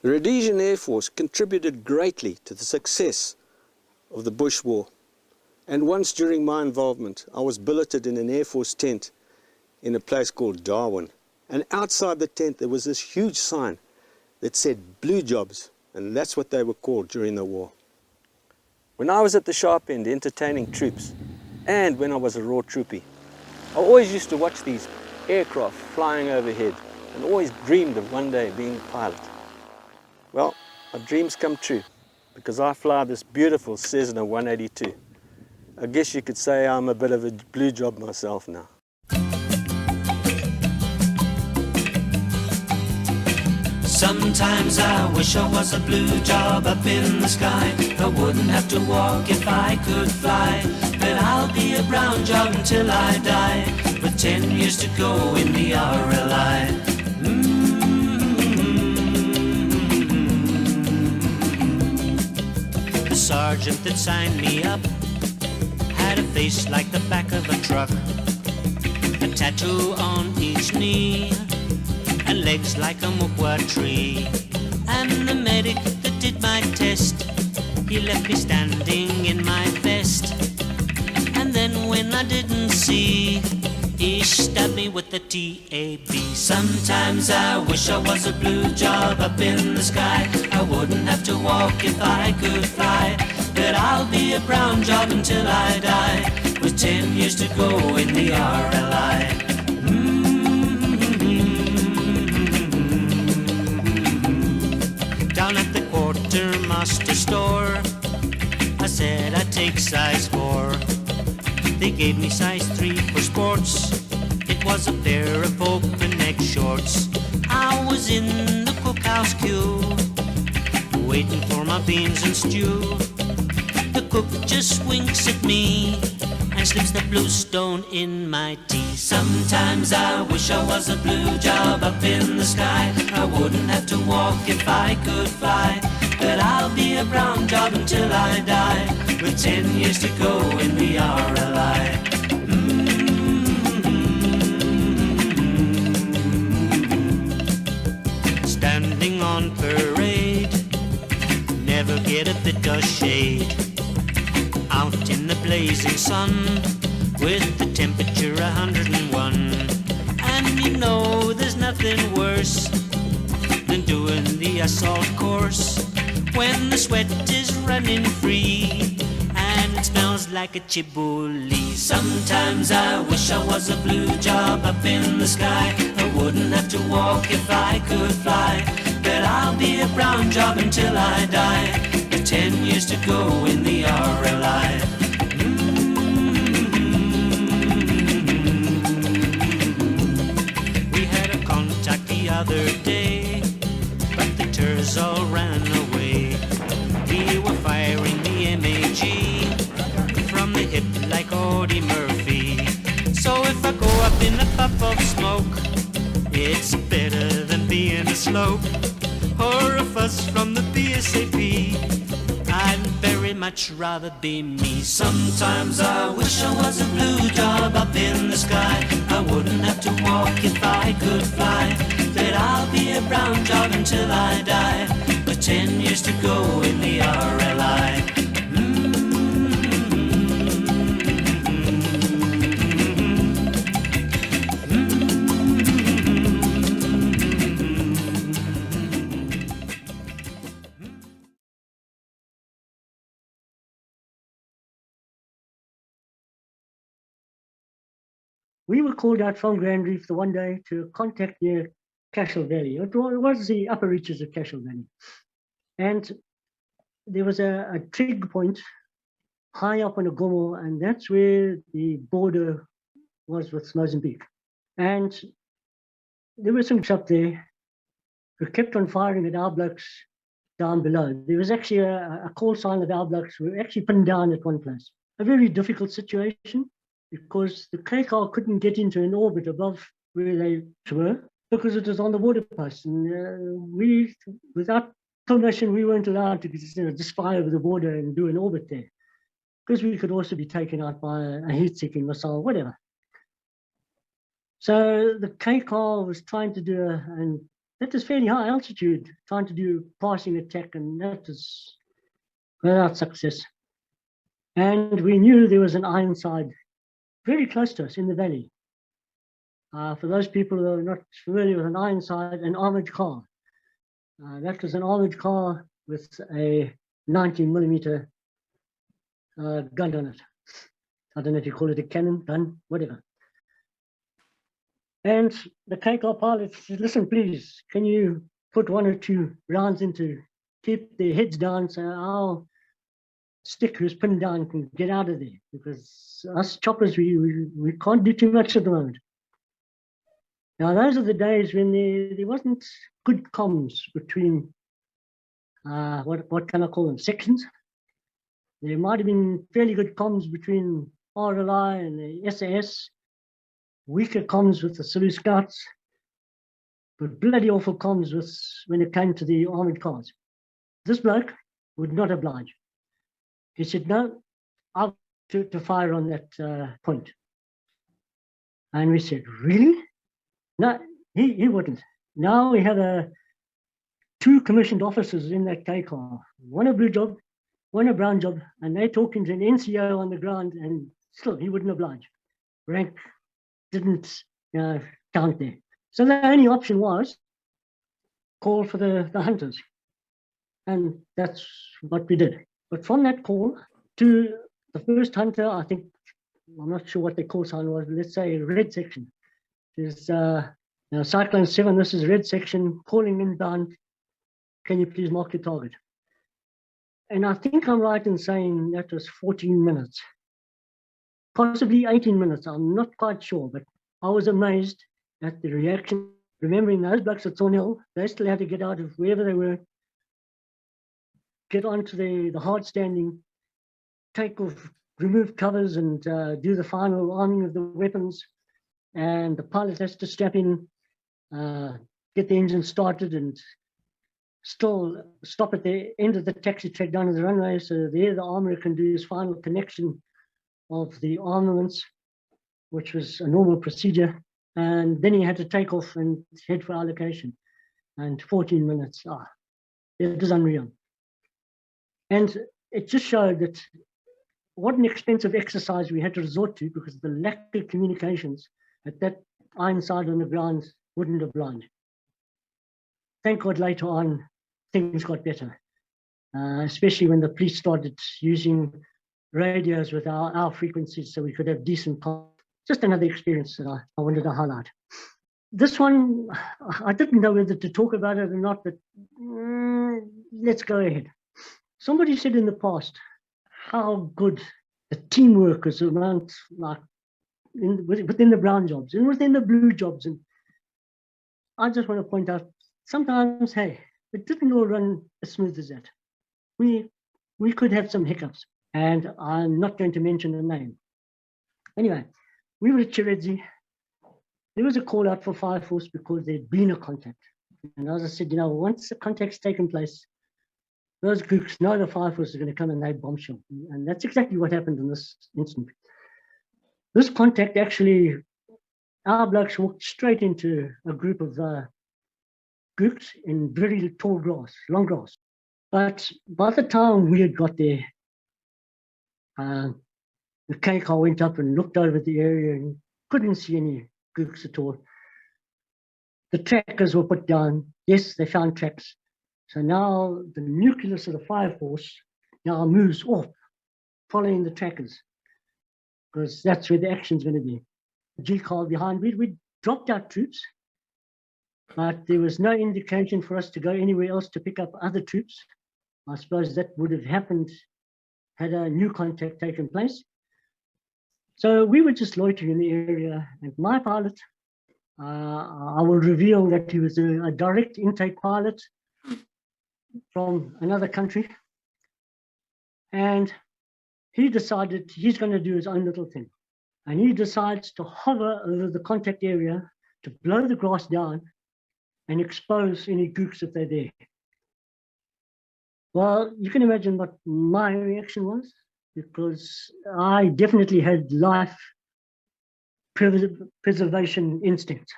The Rhodesian Air Force contributed greatly to the success of the Bush War. And once during my involvement, I was billeted in an Air Force tent in a place called Darwin. And outside the tent, there was this huge sign that said blue jobs, and that's what they were called during the war. When I was at the sharp end entertaining troops, and when I was a raw troopie, I always used to watch these aircraft flying overhead and always dreamed of one day being a pilot. Well, my dreams come true because I fly this beautiful Cessna 182. I guess you could say I'm a bit of a blue job myself now. Sometimes I wish I was a blue job up in the sky. I wouldn't have to walk if I could fly. But I'll be a brown job until I die, with 10 years to go in the RLI. The sergeant that signed me up had a face like the back of a truck, a tattoo on each knee, and legs like a mukwa tree. And the medic that did my test, he left me standing in my vest. And then when I didn't see, he stabbed me with the TAB. Sometimes I wish I was a blue job up in the sky. I wouldn't have to walk if I could fly. But I'll be a brown job until I die, with 10 years to go in the RLI. Down at the quartermaster store, I said I'd take size 4. They gave me size 3 for sports. It was a pair of open neck shorts. I was in the cookhouse queue, waiting for my beans and stew. The cook just winks at me and slips the blue stone in my tea. Sometimes I wish I was a blue job up in the sky. I wouldn't have to walk if I could fly. But I'll be a brown job until I die, with 10 years to go in the RLI. Standing on parade, never get a bit of shade. Out in the blazing sun, with the temperature 101. And you know there's nothing worse than doing the assault course, when the sweat is running free and it smells like a chibuli. Sometimes I wish I was a blue job up in the sky. I wouldn't have to walk if I could fly. But I'll be a brown job until I die, with 10 years to go in the RLI. We had a contact the other day, but the Terrs all ran away. We were firing the MAG from the hip like Odie Murphy. So if I go up in a puff of smoke, it's better than being a slope or a fuss from the BSAP. I'd very much rather be me. Sometimes I wish I was a blue job up in the sky. I wouldn't have to walk if I could fly. But I'll be a brown job until I die, with 10 years to go in the RLI. We were called out from Grand Reef the one day to contact near Cashel Valley. It was the upper reaches of Cashel Valley. And there was a trig point high up on a gomo, and that's where the border was with Mozambique. And there were some up there who kept on firing at our blokes down below. There was actually a call sign of our blokes who were actually pinned down at one place. A very difficult situation, because the KCAR couldn't get into an orbit above where they were because it was on the border post. And we, without permission, we weren't allowed to just fly over the border and do an orbit there, because we could also be taken out by a heat-seeking missile, whatever. So the KCAR was trying to do that is fairly high altitude, trying to do passing attack, and that was without success. And we knew there was an Ironside very close to us in the valley. For those people who are not familiar with an Ironside, an armored car. That was an armored car with a 19mm gun on it. I don't know if you call it a cannon, gun, whatever. And the KCAR pilot said, listen, please, can you put 1 or 2 rounds into, keep their heads down so our stick who's pinned down can get out of there, because us choppers, we can't do too much at the moment. Now, those are the days when there wasn't good comms between, what can I call them, sections. There might have been fairly good comms between RLI and the SAS, weaker comms with the Zulu Scouts, but bloody awful comms with when it came to the armored cars. This bloke would not oblige. He said, no, I'll to fire on that point. And we said, really? No, he wouldn't. Now we have 2 commissioned officers in that K car, one a blue job, one a brown job, and they're talking to an NCO on the ground, and still he wouldn't oblige. Rank didn't count there. So the only option was call for the hunters. And that's what we did. But from that call to the first hunter, I think, I'm not sure what the call sign was, but let's say red section. There's Cyclone 7, this is red section, calling inbound. Can you please mark your target? And I think I'm right in saying that was 14 minutes, possibly 18 minutes. I'm not quite sure, but I was amazed at the reaction. Remembering those blokes at Thornhill, they still had to get out of wherever they were, get onto the hard standing, take off, remove covers, and do the final arming of the weapons. And the pilot has to step in, get the engine started, and still stop at the end of the taxi track down to the runway. So there the armorer can do his final connection of the armaments, which was a normal procedure. And then he had to take off and head for our location. And 14 minutes, it was unreal. And it just showed that what an expensive exercise we had to resort to, because of the lack of communications at that Ironside on the ground wouldn't oblige. Thank God later on, things got better, especially when the police started using radios with our frequencies so we could have decent calls. Just another experience that I wanted to highlight. This one, I didn't know whether to talk about it or not, but let's go ahead. Somebody said in the past how good the teamwork is around, like within the brown jobs and within the blue jobs. And I just want to point out, sometimes, hey, it didn't all run as smooth as that. We could have some hiccups, and I'm not going to mention a name. Anyway, we were at Chiredzi. There was a call out for fire force because there'd been a contact. And as I said, once the contact's taken place, those groups know the fire force is going to come and they bombshell. And that's exactly what happened in this incident. This contact actually, our blokes walked straight into a group of groups in very tall grass, long grass. But by the time we had got there, the K car went up and looked over the area and couldn't see any gooks at all. The trackers were put down. Yes, they found tracks. So now the nucleus of the fire force now moves off, following the trackers, because that's where the action's going to be. The G car behind, we dropped our troops, but there was no indication for us to go anywhere else to pick up other troops. I suppose that would have happened had a new contact taken place. So we were just loitering in the area, and my pilot, I will reveal that he was a direct intake pilot from another country, and he decided he's going to do his own little thing, and he decides to hover over the contact area to blow the grass down and expose any gooks if they're there. Well, you can imagine what my reaction was, because I definitely had life preservation instinct.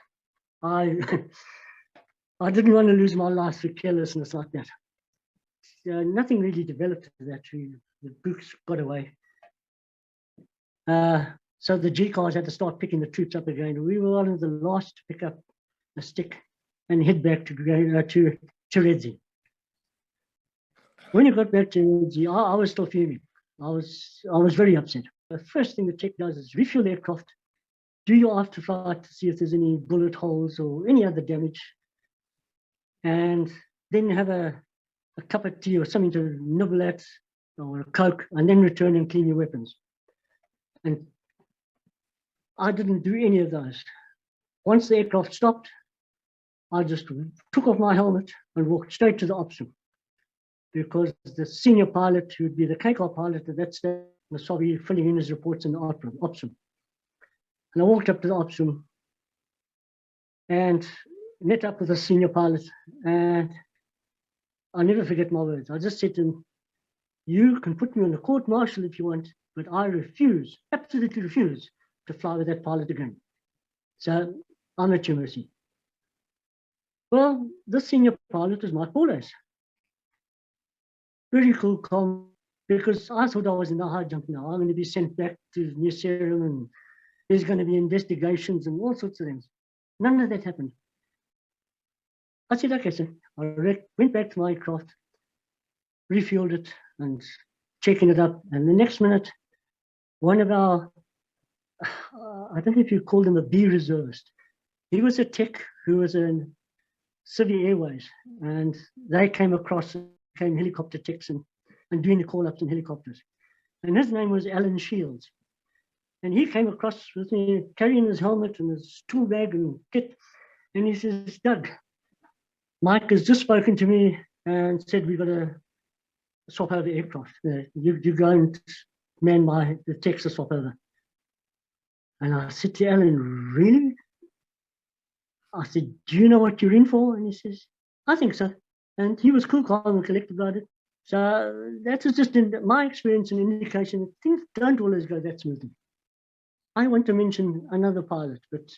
I didn't want to lose my life through carelessness like that. Nothing really developed that. The books got away. So the G cars had to start picking the troops up again. We were one of the last to pick up a stick and head back to Rhodesia. When you got back to Rhodesia, I was still fuming. I was very upset. The first thing the check does is refuel the aircraft, do your after flight to see if there's any bullet holes or any other damage, and then have a cup of tea or something to nibble at, or a Coke, and then return and clean your weapons. And I didn't do any of those. Once the aircraft stopped, I just took off my helmet and walked straight to the ops room, because the senior pilot, who would be the KCAR pilot at that stage, was probably filling in his reports in the ops room. And I walked up to the ops room and met up with the senior pilot, and I'll never forget my words. I just said to him, "You can put me on the court martial if you want, but I refuse, absolutely refuse, to fly with that pilot again. So I'm at your mercy." Well, this senior pilot was Mike Bordas. Very cool, calm, because I thought I was in the high jump now. I'm going to be sent back to New Serum and there's going to be investigations and all sorts of things. None of that happened. I said, okay, sir. I went back to my aircraft, refueled it and checking it up. And the next minute, one of our, I don't know if you call him a B reservist. He was a tech who was in Civvy Airways, and they came across, came helicopter techs and doing the call-ups in helicopters. And his name was Alan Shields. And he came across with me carrying his helmet and his tool bag and kit. And he says, "Doug, Mike has just spoken to me and said we've got to swap over aircraft. You go and man the techs to swap over." And I said to Alan, "Really?" I said, "Do you know what you're in for?" And he says, "I think so." And he was cool, calm, and collected about it. So that was just in my experience an indication that things don't always go that smoothly. I want to mention another pilot, but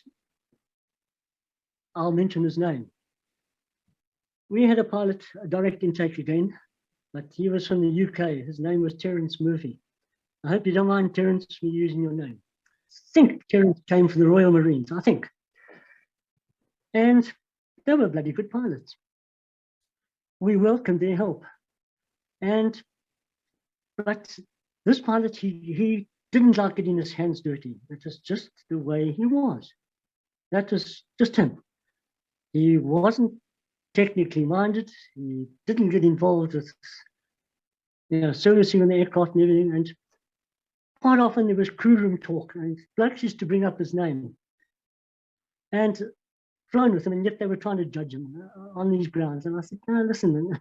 I'll mention his name. We had a pilot, a direct intake again, but he was from the UK. His name was Terence Murphy. I hope you don't mind, Terence, me using your name. I think Terence came from the Royal Marines, I think. And they were bloody good pilots. We welcomed their help. But this pilot, he didn't like getting his hands dirty. It was just the way he was. That was just him. He wasn't technically minded. He didn't get involved with, servicing on the aircraft and everything. And quite often there was crew room talk, and blokes used to bring up his name and flown with him, and yet they were trying to judge him on these grounds. And I said, "No, listen,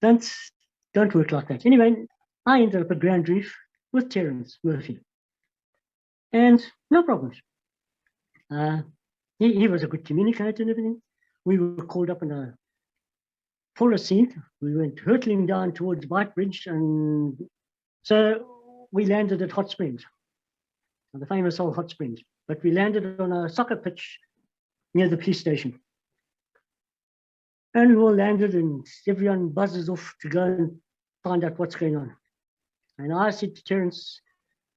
don't work like that." Anyway, I ended up at Grand Reef with Terence Murphy, and no problems. He was a good communicator and everything. We were called up for a scene. We went hurtling down towards White Bridge, and so we landed at Hot Springs, the famous old Hot Springs. But we landed on a soccer pitch near the police station. And we all landed, and everyone buzzes off to go and find out what's going on. And I said to Terence,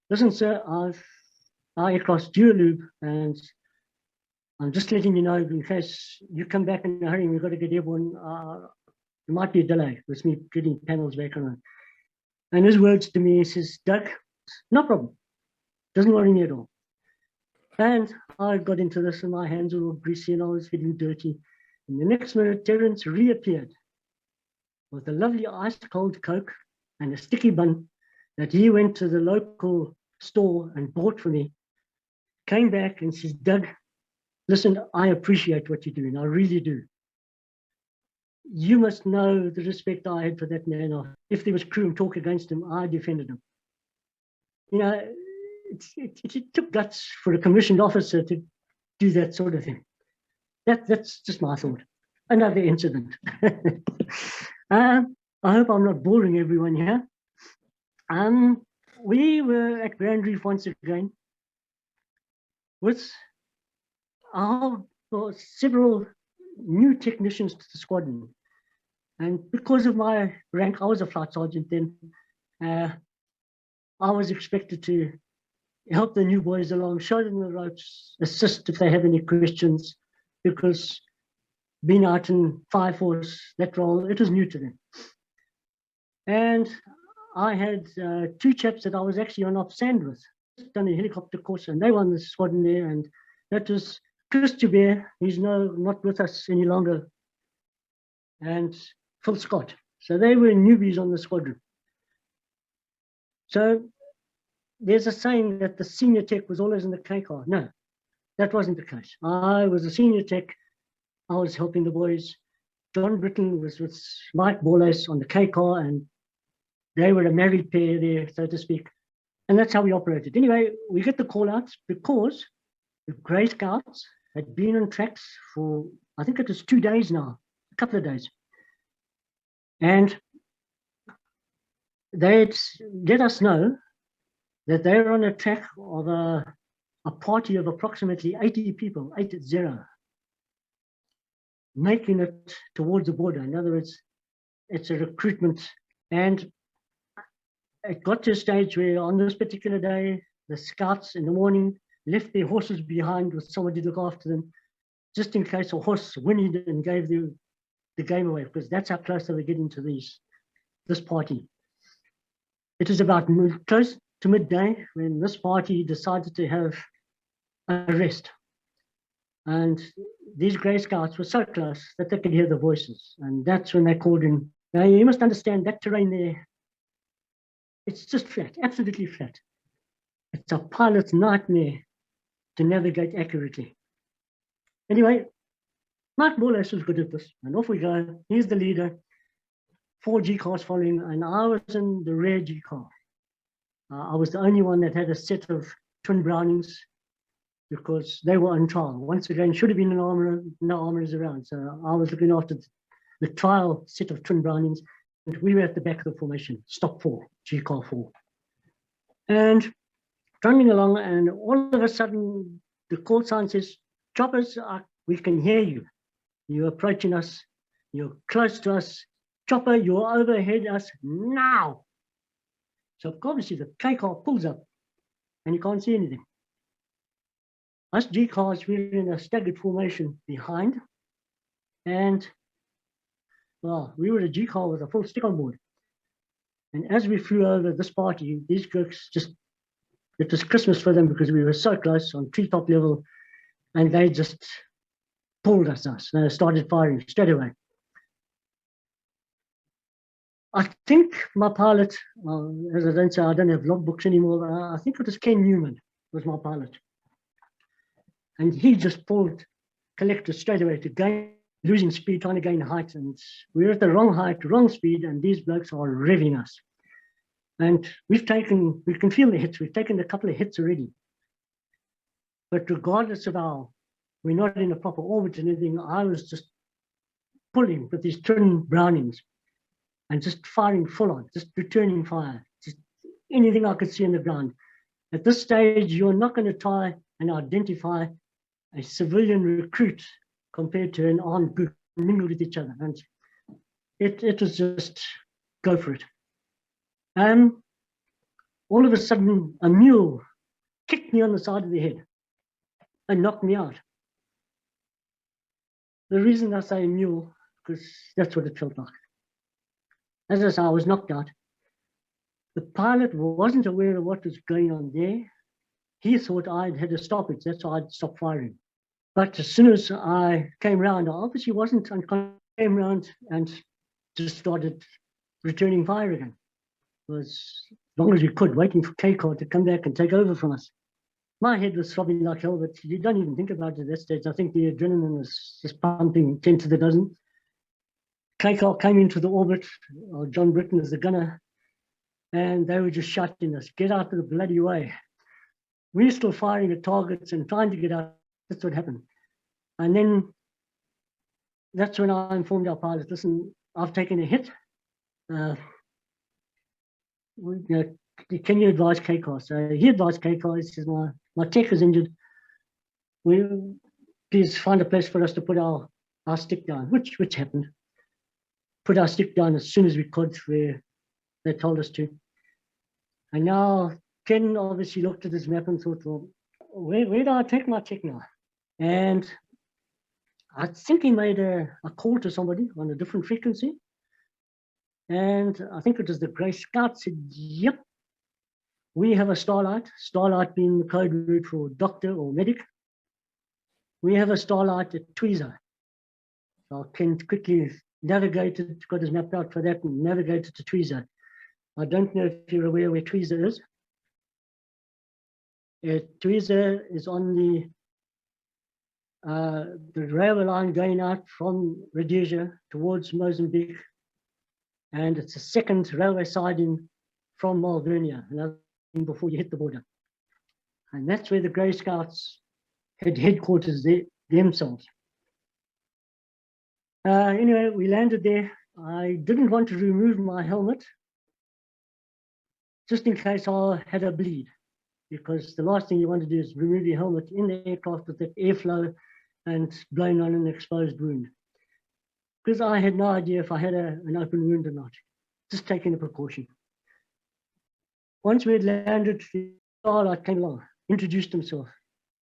"Listen, sir, our aircraft's due a lube, and I'm just letting you know in case you come back in a hurry and we've got to get airborne, there might be a delay with me getting panels back on." And his words to me, he says, "Doug, no problem. Doesn't worry me at all." And I got into this, and my hands were all greasy and I was feeling dirty. And the next minute, Terence reappeared with a lovely ice-cold Coke and a sticky bun that he went to the local store and bought for me. Came back and says, "Doug, listen, I appreciate what you're doing. I really do. You must know the respect I had for that man. If there was crew and talk against him, I defended him." It took guts for a commissioned officer to do that sort of thing. That's just my thought. Another incident. I hope I'm not boring everyone here. We were at Grand Reef once again with several new technicians to the squadron. And because of my rank, I was a flight sergeant then, I was expected to help the new boys along, show them the ropes, assist if they have any questions, because being out in Fire Force, that role, it was new to them. And I had two chaps that I was actually on off sand with, done a helicopter course, and they won the squadron there. And that was Chris Joubert, he's not with us any longer, and Phil Scott. So they were newbies on the squadron. So there's a saying that the senior tech was always in the K car. No, that wasn't the case. I was a senior tech. I was helping the boys. John Britton was with Mike Borlace on the K car, and they were a married pair there, so to speak. And that's how we operated. Anyway, we get the call outs because the Grey Scouts had been on tracks for, I think it was 2 days now, a couple of days. And they'd let us know that they were on a track of a party of approximately 80 people, 80, making it towards the border. In other words, it's a recruitment. And it got to a stage where on this particular day, the scouts in the morning left their horses behind with somebody to look after them, just in case a horse whinnied and gave the game away, because that's how close they were getting to this party. It was about close to midday when this party decided to have a rest. And these Grey Scouts were so close that they could hear the voices. And that's when they called in. Now, you must understand that terrain there, it's just flat, absolutely flat. It's a pilot's nightmare to navigate accurately. Anyway, Mike Borlace was good at this, and off we go. He's the leader, 4 G cars following, and I was in the rear G car. I was the only one that had a set of twin Brownings because they were on trial. Once again, should have been an armourer, no armourers around. So I was looking after the trial set of twin Brownings, and we were at the back of the formation, stop 4, G car 4. And running along, and all of a sudden, the call sign says, choppers, we can hear you. You're approaching us. You're close to us. Chopper, you're overhead us now. So obviously the K car pulls up and you can't see anything. Us G cars, we're in a staggered formation behind. And well, we were a G car with a full stick on board. And as we flew over this party, these crooks just, it was Christmas for them because we were so close on treetop level, and they just pulled us. They started firing straight away. I think my pilot, as I don't say, I don't have logbooks anymore. I think it was Ken Newman was my pilot. And he just pulled collectors straight away to gain, losing speed, trying to gain height. And we were at the wrong height, wrong speed, and these blokes are revving us. And we can feel the hits. We've taken a couple of hits already. But regardless of we're not in a proper orbit and anything, I was just pulling with these twin Brownings and just firing full on, just returning fire, just anything I could see on the ground. At this stage, you're not going to try and identify a civilian recruit compared to an armed group mingled with each other. And it was just go for it. All of a sudden, a mule kicked me on the side of the head and knocked me out. The reason I say mule, because that's what it felt like. As I say, I was knocked out. The pilot wasn't aware of what was going on there. He thought I'd had a stoppage, that's why I'd stopped firing. But as soon as I came round, I obviously wasn't, and came round and just started returning fire again. It was as long as we could, waiting for K-Car to come back and take over from us. My head was throbbing like hell, but you don't even think about it at that stage. I think the adrenaline was just pumping 10 to the dozen. K-Car came into the orbit, John Britton was the gunner, and they were just shouting us, get out of the bloody way. We're still firing at targets and trying to get out. That's what happened. And then that's when I informed our pilot, listen, I've taken a hit. Can you advise K-Car? So he advised K-Car, he says, my tech is injured. Please find a place for us to put our our stick down, which happened. Put our stick down as soon as we could where they told us to. And now Ken obviously looked at his map and thought, well, where do I take my check now? And I think he made a call to somebody on a different frequency. And I think it was the Grey Scout said, yep, we have a starlight, starlight being the code word for doctor or medic. We have a starlight at Tweezer. So Ken quickly navigated, got his map out for that and navigated to Tweezer. I don't know if you're aware where Tweezer is. Tweezer is on the railway line going out from Rhodesia towards Mozambique. And it's a second railway siding from Malvernia, another thing before you hit the border. And that's where the Grey Scouts had headquarters themselves. Anyway, we landed there. I didn't want to remove my helmet just in case I had a bleed, because the last thing you want to do is remove your helmet in the aircraft with that airflow and blowing on an exposed wound. Because I had no idea if I had an open wound or not, just taking a precaution. Once we had landed, the starlight came along, introduced himself.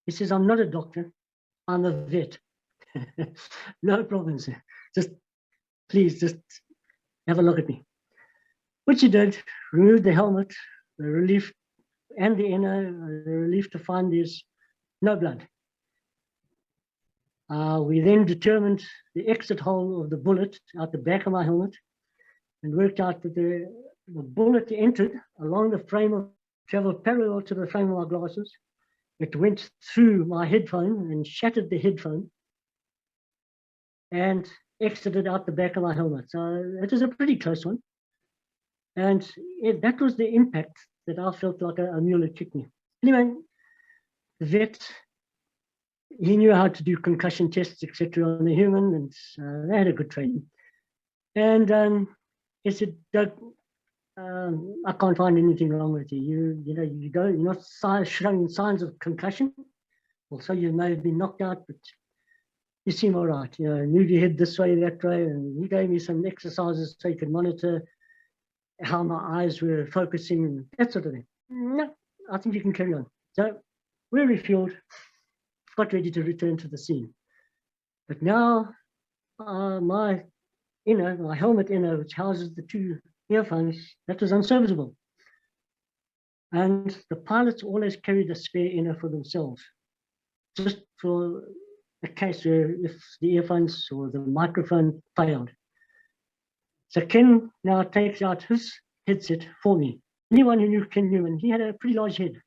He says, I'm not a doctor, I'm a vet. No problem, sir. Please just have a look at me. Which he did, removed the helmet, the relief, and the inner, the relief to find there's no blood. We then determined the exit hole of the bullet out the back of my helmet and worked out that the bullet entered along the frame, traveled parallel to the frame of my glasses. It went through my headphone and shattered the headphone and exited out the back of my helmet. So it was a pretty close one. And that was the impact that I felt like a mule had kicked me. Anyway, the vet, he knew how to do concussion tests, etc. on the human, and they had a good training. And he said, Doug, I can't find anything wrong with you. You're not showing signs of concussion. Also, you may have been knocked out, but you seem all right. Move your head this way, that way. And he gave me some exercises so you could monitor how my eyes were focusing and that sort of thing. No, I think you can carry on. So we refueled, got ready to return to the scene. But now my helmet inner, which houses the two earphones, that was unserviceable. And the pilots always carried a spare inner for themselves, just for a case where if the earphones or the microphone failed. So Ken now takes out his headset for me. Anyone who knew Ken Newman, he had a pretty large head.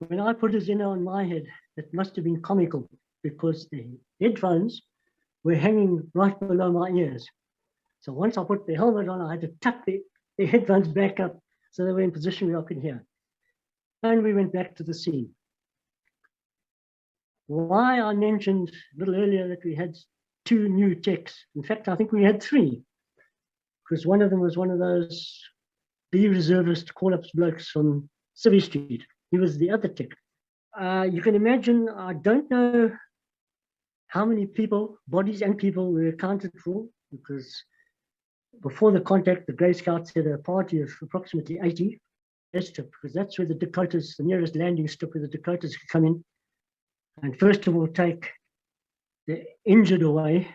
When I put his inner on my head, it must have been comical because the headphones were hanging right below my ears. So once I put the helmet on, I had to tuck the headphones back up so they were in position where I could hear. And we went back to the scene. Why I mentioned a little earlier that we had 2 new techs. In fact, I think we had 3, because one of them was one of those B reservist call-ups blokes from Civvy Street. He was the other tech. You can imagine, I don't know how many people, bodies and people, were accounted for, because before the contact, the Grey Scouts had a party of approximately 80 airstrip, because that's where the Dakotas, the nearest landing strip where the Dakotas could come in. And first of all, take the injured away,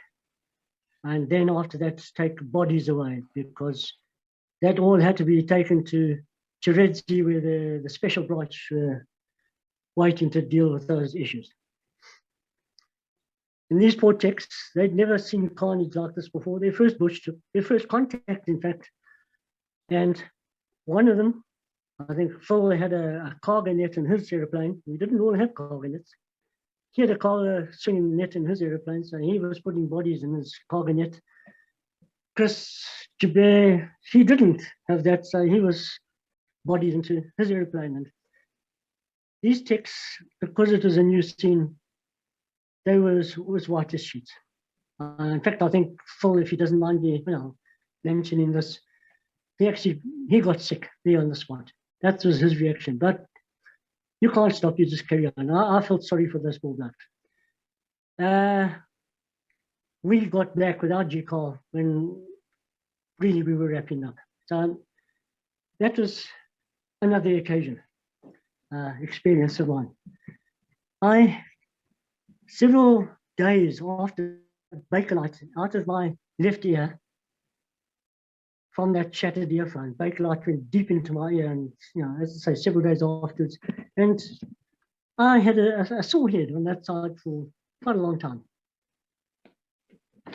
and then after that take bodies away, because that all had to be taken to Rhodesia, where the special branch were waiting to deal with those issues. And these poor techs, they'd never seen carnage like this before. Their first bush trip, their first contact, in fact. And one of them, I think Phil had a cargo net in his airplane. We didn't all have cargo nets. He had a cargo swinging net in his airplane, so he was putting bodies in his cargo net. Chris Jabber, he didn't have that, so he was bodied into his airplane. And these techs, because it was a new scene, they was white as sheets. In fact, I think Phil, if he doesn't mind me mentioning this, he got sick there on the spot. That was his reaction. But you can't stop, you just carry on. I felt sorry for those poor blokes. we got back with our G-car when really we were wrapping up. So that was another occasion, experience of mine. Several days after Bakelite, out of my left ear, from that shattered earphone, Bakelite went deep into my ear, and as I say, several days afterwards, and I had a sore head on that side for quite a long time.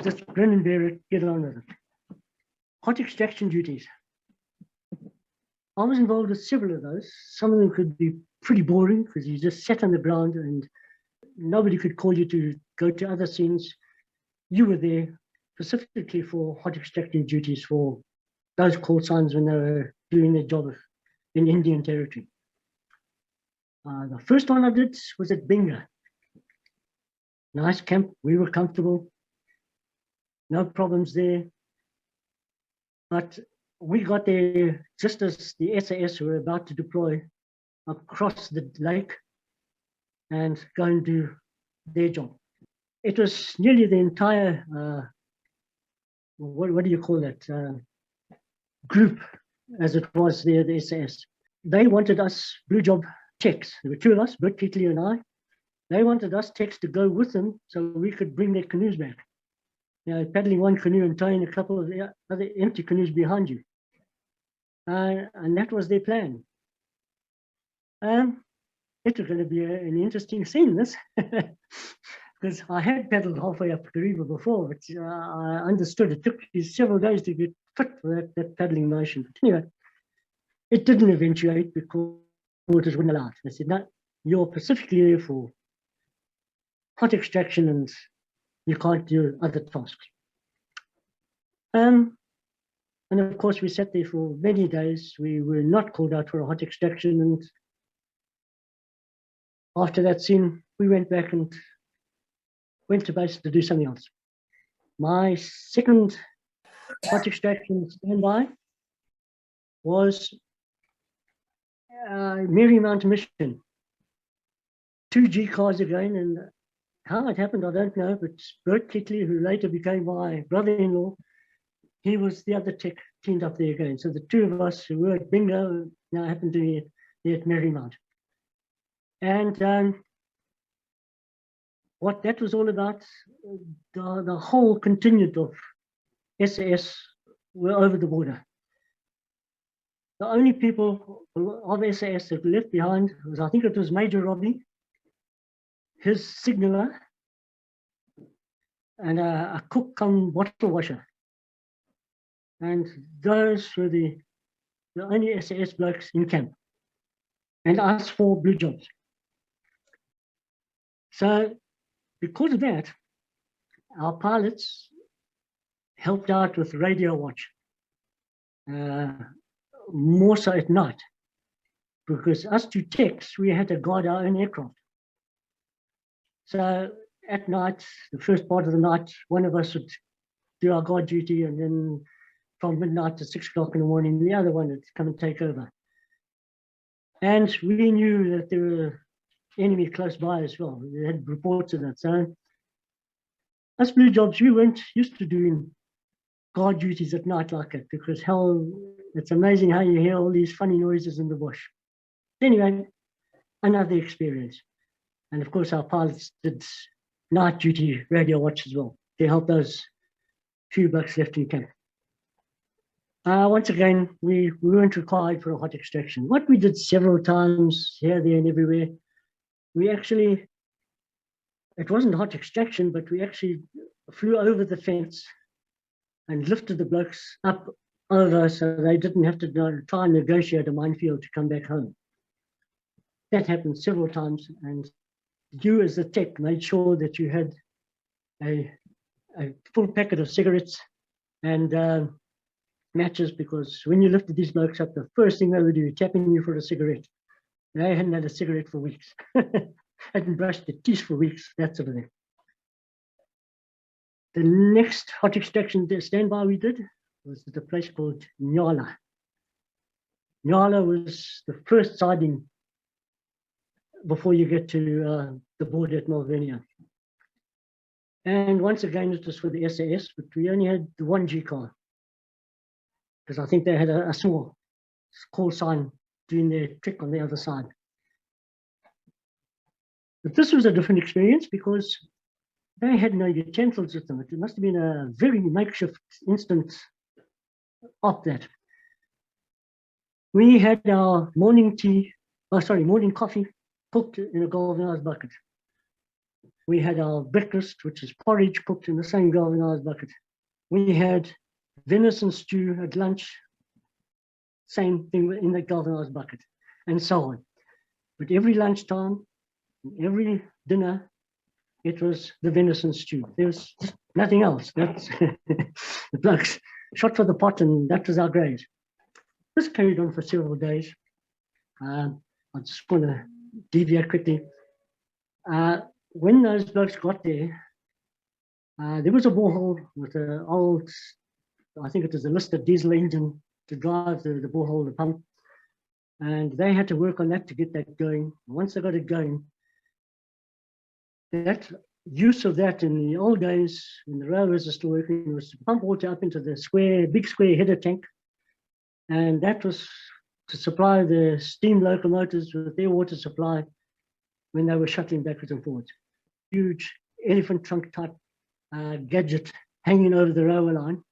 Just grin and bear it, get on with it. Hot extraction duties. I was involved with several of those. Some of them could be pretty boring because you just sat on the ground and nobody could call you to go to other scenes. You were there specifically for hot extraction duties for those call signs when they were doing their job in Indian territory. The first one I did was at Binga. Nice camp, we were comfortable, no problems there. But we got there just as the SAS were about to deploy across the lake and go and do their job. It was nearly the entire, what do you call that, group, as it was there, the SAS. They wanted us blue job techs. There were two of us, Bert Keatley and I. They wanted us techs to go with them so we could bring their canoes back. Paddling one canoe and towing a couple of the other empty canoes behind you. And that was their plan. It was going to be an interesting scene, this, because I had paddled halfway up the river before, but I understood it took you several days to get fit for that paddling motion. But anyway, it didn't eventuate because waters wouldn't allow it. They said, no, you're specifically here for hot extraction and you can't do other tasks. And of course, we sat there for many days. We were not called out for a hot extraction. And after that scene, we went back and went to base to do something else. My second hot extraction standby was Marymount Mission. 2 G cars again, and how it happened, I don't know, but Bert Keatley, who later became my brother-in-law, he was the other tech teamed up there again. So the two of us who were at Bingo now happened to be there at Marymount. And what that was all about, the whole contingent of SAS were over the border. The only people of SAS that were left behind was, I think it was Major Robbie, his signaller, and a cook come bottle washer. And those were the only SAS blokes in camp. And us 4 blue jobs. So because of that, our pilots helped out with radio watch, more so at night, because us 2 techs, we had to guard our own aircraft. So at night, the first part of the night, one of us would do our guard duty, and then from midnight to 6 o'clock in the morning, the other one would come and take over. And we knew that there were enemy close by as well. We had reports of that. So us blue jobs, we weren't used to doing guard duties at night like that, because hell, it's amazing how you hear all these funny noises in the bush. Anyway, another experience. And of course, our pilots did night duty radio watch as well to help those few bucks left in camp. Once again, we weren't required for a hot extraction. What we did several times here, there, and everywhere, we actually, it wasn't hot extraction, but we actually flew over the fence and lifted the blokes up over so they didn't have to try and negotiate a minefield to come back home. That happened several times, and you as the tech made sure that you had a full packet of cigarettes and matches, because when you lifted these blokes up, the first thing they would do is tapping you for a cigarette. They hadn't had a cigarette for weeks. Hadn't brushed their teeth for weeks, that sort of thing. The next hot extraction standby we did was at a place called Nyala. Nyala was the first siding before you get to the border at Malvernia. And once again, it was for the SAS, but we only had the 1G car, because I think they had a small call sign doing their trick on the other side. But this was a different experience because they had no utensils with them. It must have been a very makeshift instant op that. We had our morning coffee cooked in a galvanized bucket. We had our breakfast, which is porridge, cooked in the same galvanized bucket. We had venison stew at lunch, same thing in the galvanized bucket, and so on. But every lunchtime, every dinner, it was the venison stew. There was just nothing else. That's the blokes shot for the pot, and that was our grade. This carried on for several days. I just want to deviate quickly. When those blokes got there, there was a borehole with an old, I think it was a Lister diesel engine to drive the borehole, the pump. And they had to work on that to get that going. Once they got it going, that use of that in the old days, when the railways were still working, was to pump water up into the big square header tank. And that was to supply the steam locomotives with their water supply when they were shuttling backwards and forwards. Huge elephant trunk type gadget hanging over the railway line.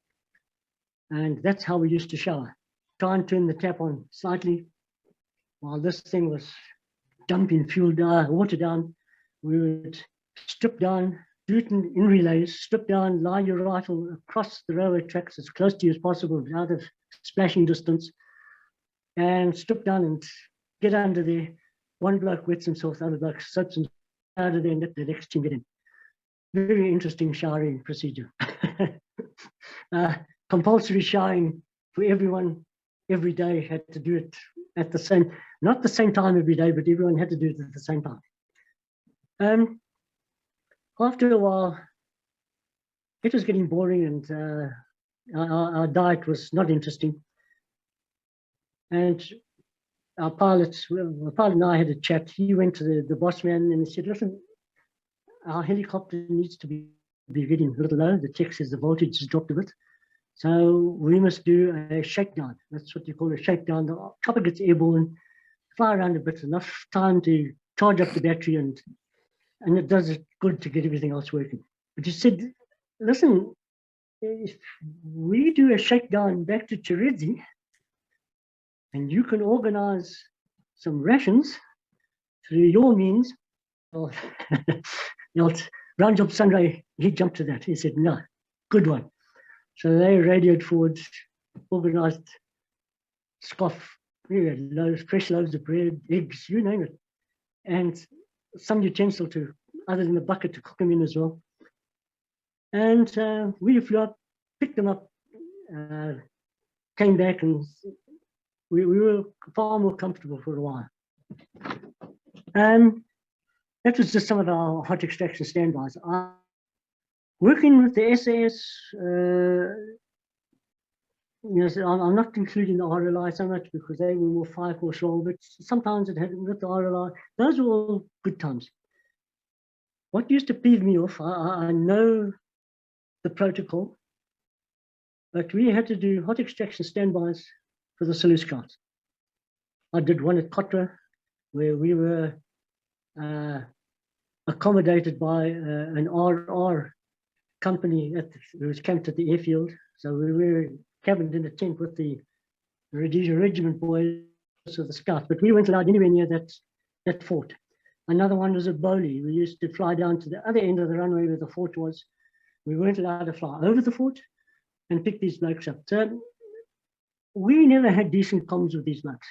And that's how we used to shower. Try and turn the tap on slightly while this thing was dumping water down. We would strip down, do it in relays, strip down, lie your rifle across the railway tracks as close to you as possible, out of splashing distance, and strip down and get under there. One bloke wets himself, the other bloke soaks himself out of there, and let the next team get in. Very interesting showering procedure. Compulsory showering for everyone every day, had to do it at the same, not the same time every day, but everyone had to do it at the same time. After a while, it was getting boring, and our diet was not interesting. And our pilots, the pilot and I had a chat. He went to the boss man and he said, listen, our helicopter needs to be getting a little low. The tech says the voltage has dropped a bit. So we must do a shakedown. That's what you call a shakedown. The chopper gets airborne, fly around a bit, enough time to charge up the battery, and it does it good to get everything else working. But he said, listen, if we do a shakedown back to Chiredzi, and you can organize some rations through your means, well, Round Job Sunday, he jumped to that. He said, no, good one. So they radioed forward, organized scoff, fresh loaves of bread, eggs, you name it, and some utensil to, other than the bucket, to cook them in as well. And we flew up, picked them up, came back, and we were far more comfortable for a while. That was just some of our hot extraction standbys. Working with the SAS, I'm not including the RLI so much because they were more 5-horse roll, but sometimes it had with the RLI. Those were all good times. What used to peeve me off, I know the protocol, but we had to do hot extraction standbys for the Selous Scouts. I did one at Kotra where we were accommodated by an RR company who was camped at the airfield. So we were cabined in a tent with the Rhodesia Regiment boys of the Scouts, but we weren't allowed anywhere near that fort. Another one was at Bowley. We used to fly down to the other end of the runway where the fort was. We weren't allowed to fly over the fort and pick these blokes up. So we never had decent comms with these blokes,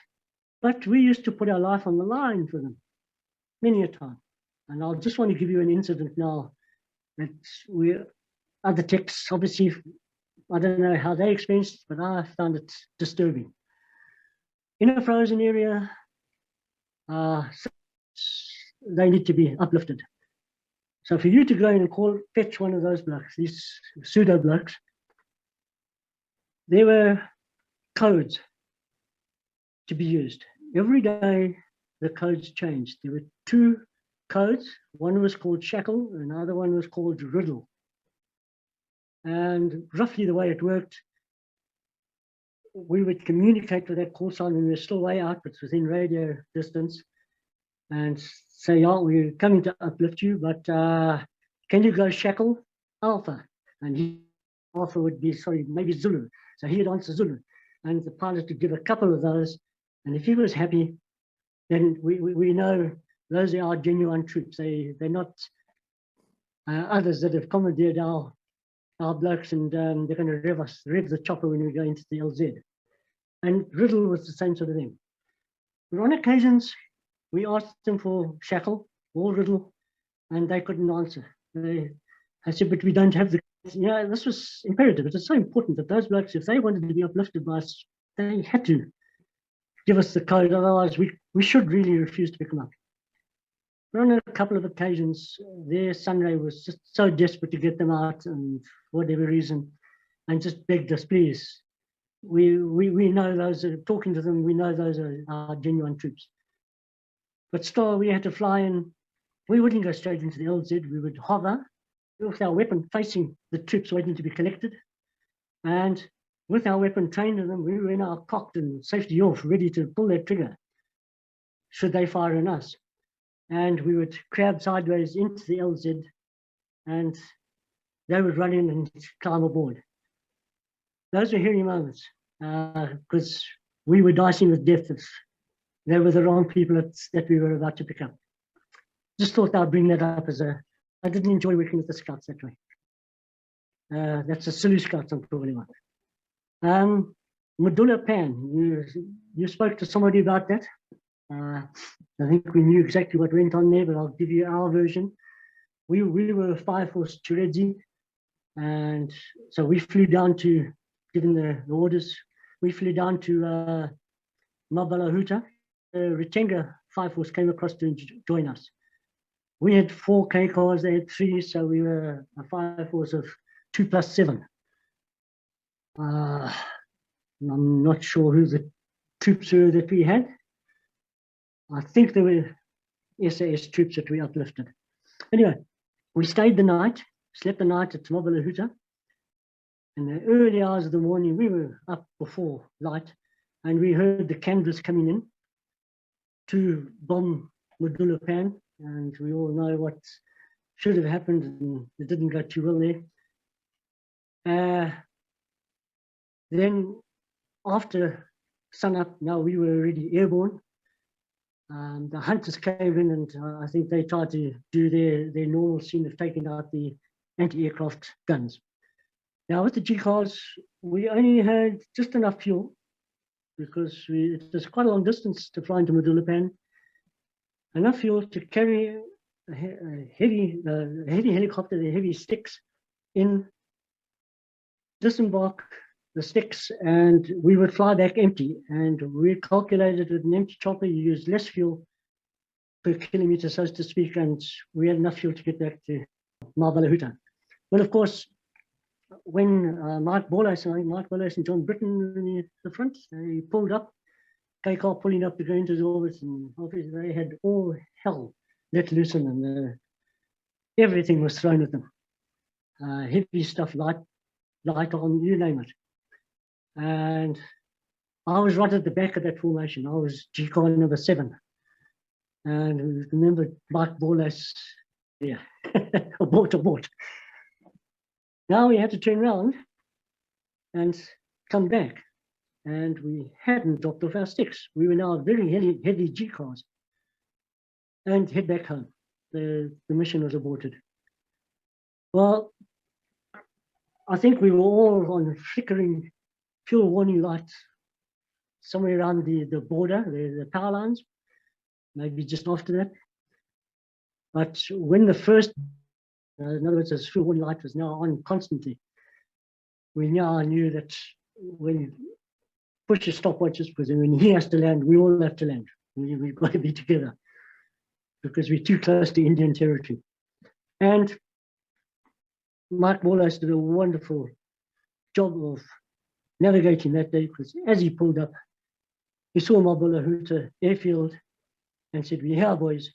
but we used to put our life on the line for them many a time. And I'll just want to give you an incident now that other techs, obviously, I don't know how they experienced it, but I found it disturbing. In a frozen area, they need to be uplifted. So for you to go in and fetch one of those blokes, these pseudo blokes, there were codes to be used. Every day, the codes changed. There were 2 codes. One was called shackle, and another one was called riddle. And roughly the way it worked, we would communicate with that call sign when we were still way out, but within radio distance, and say, yeah, we're coming to uplift you, but can you go Shackle Alpha? And Alpha would be, sorry, maybe Zulu. So he'd answer Zulu. And the pilot would give a couple of those. And if he was happy, then we know those are our genuine troops. They're not others that have commandeered our blokes, and they're going to rev the chopper when we go into the LZ. And Riddle was the same sort of thing. But on occasions, we asked them for Shackle or Riddle, and they couldn't answer. I said, but we don't have the, this was imperative. It was so important that those blokes, if they wanted to be uplifted by us, they had to give us the code. Otherwise, we should really refuse to pick them up. But on a couple of occasions, their Sunray was just so desperate to get them out, and for whatever reason, and just begged us, please. We know those are talking to them. We know those are our genuine troops. But still, we had to fly in. We wouldn't go straight into the LZ. We would hover with our weapon facing the troops waiting to be collected. And with our weapon trained to them, we were in our cocked and safety off, ready to pull that trigger should they fire on us. And we would crab sideways into the LZ, and they would run in and climb aboard. Those were hairy moments, because we were dicing with death if they were the wrong people that we were about to pick up. Just thought I'd bring that up as I didn't enjoy working with the Scouts that way. That's the Zulu Scouts I'm talking about. Medulla Pan, you spoke to somebody about that. I think we knew exactly what went on there, but I'll give you our version. We were Fire Force Churedzi, and so we flew down to, given the orders, we flew down to Mabalahuta. Retenga Fire Force came across to join us. We had 4 K cars, they had 3, so we were a Fire Force of 2 + 7. I'm not sure who the troops were that we had. I think they were SAS troops that we uplifted. Anyway, we stayed the night, slept the night at Mabalahuta. In the early hours of the morning, we were up before light, and we heard the canvas coming in to bomb Medulla Pan, and we all know what should have happened, and it didn't go too well there. Then after sunup, now we were already airborne. The hunters came in, and I think they tried to do their normal scene of taking out the anti-aircraft guns. Now with the G-cars, we only had just enough fuel, because it was quite a long distance to fly into Medulla Pan. Enough fuel to carry a heavy helicopter, the heavy sticks in, disembark the sticks, and we would fly back empty. And we calculated with an empty chopper, you use less fuel per kilometer, so to speak, and we had enough fuel to get back to Mabalahuta. Well, of course, when Mike Borlace and John Britton were in the front, they pulled up, K-car pulling up to go into the orbit, and obviously they had all hell let loose on them. Everything was thrown at them. Heavy stuff, light on, you name it. And I was right at the back of that formation. I was G-car number 7. And remember Mike Borlace, yeah, abort. Now we had to turn around and come back. And we hadn't dropped off our sticks. We were now very heavy G-cars, and head back home. The mission was aborted. Well, I think we were all on flickering fuel warning lights somewhere around the border, the power lines, maybe just after that. But when the first, in other words, the fuel warning light was now on constantly, we now knew that when you push your stopwatches, because when he has to land, we all have to land. We've got to be together because we're too close to Indian territory. And Mike Borlace did a wonderful job of navigating that day, because as he pulled up, he saw Mabalahuta airfield and said, "We're here, boys."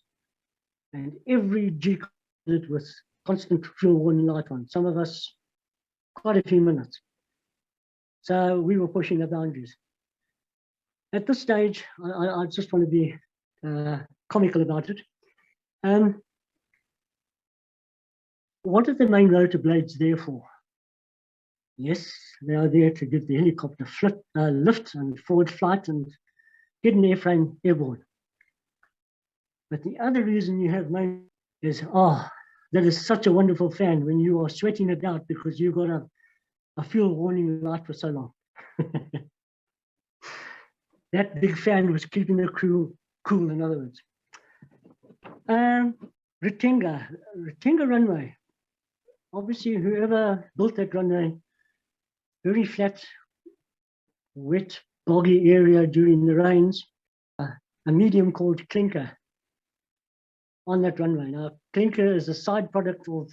And every G did with constant fuel warning light on. Some of us quite a few minutes. So we were pushing the boundaries. At this stage, I just want to be comical about it. What are the main rotor blades there for? Yes, they are there to give the helicopter lift and forward flight and get an airframe airborne. But the other reason you have main is, that is such a wonderful fan when you are sweating it out because you've got a fuel warning light for so long. That big fan was keeping the crew cool, in other words. Rutenga runway. Obviously, whoever built that runway, very flat, wet, boggy area during the rains, a medium called clinker on that runway. Now, clinker is a side product of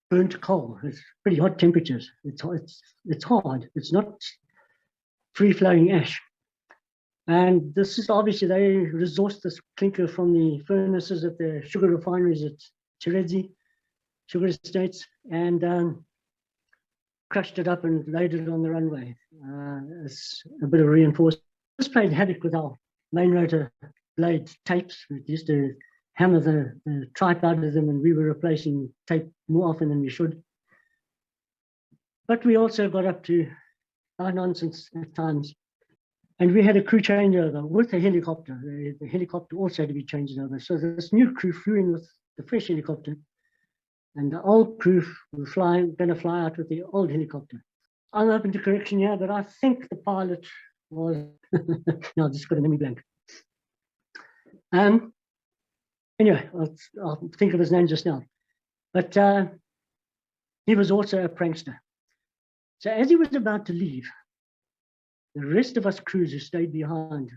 burnt coal. It's pretty hot temperatures. It's hard. It's not free-flowing ash. And this is obviously, they resourced this clinker from the furnaces at the sugar refineries at Rhodesia, sugar estates, and crushed it up and laid it on the runway. It's a bit of reinforcement. This played havoc with our main rotor blade tapes. We used to hammer the tripe out of them, and we were replacing tape more often than we should. But we also got up to our nonsense at times. And we had a crew changeover with a helicopter. The helicopter also had to be changed over. So this new crew flew in with the fresh helicopter, and the old crew were going to fly out with the old helicopter. I'm open to correction here, but I think the pilot was, no, I just got a memory blank. Anyway, I'll think of his name just now. But he was also a prankster. So as he was about to leave, the rest of us crews who stayed behind,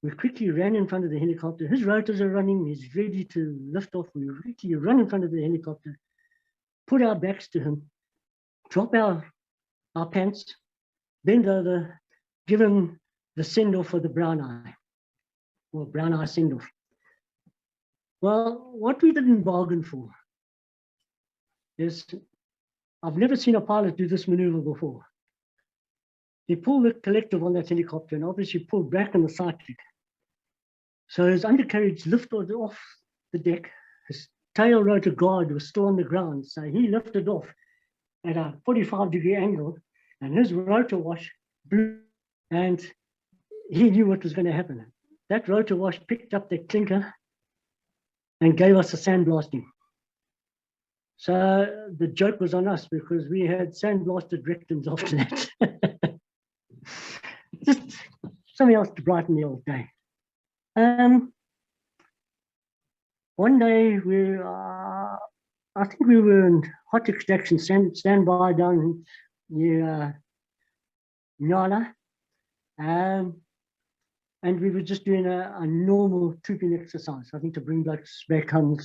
we quickly ran in front of the helicopter. His rotors are running. He's ready to lift off. We quickly run in front of the helicopter, put our backs to him, drop our pants, bend over, give him the send-off for the brown eye, or brown eye send-off. Well, what we didn't bargain for is, I've never seen a pilot do this maneuver before. He pulled the collective on that helicopter and obviously pulled back on the sidekick. So his undercarriage lifted off the deck. His tail rotor guard was still on the ground. So he lifted off at a 45-degree angle, and his rotor wash blew, and he knew what was going to happen. That rotor wash picked up the clinker and gave us a sandblasting. So the joke was on us because we had sandblasted rectums after that. Just something else to brighten the old day. One day I think we were in hot extraction standby down near Nyala, and we were just doing a normal trooping exercise, I think, to bring blokes back home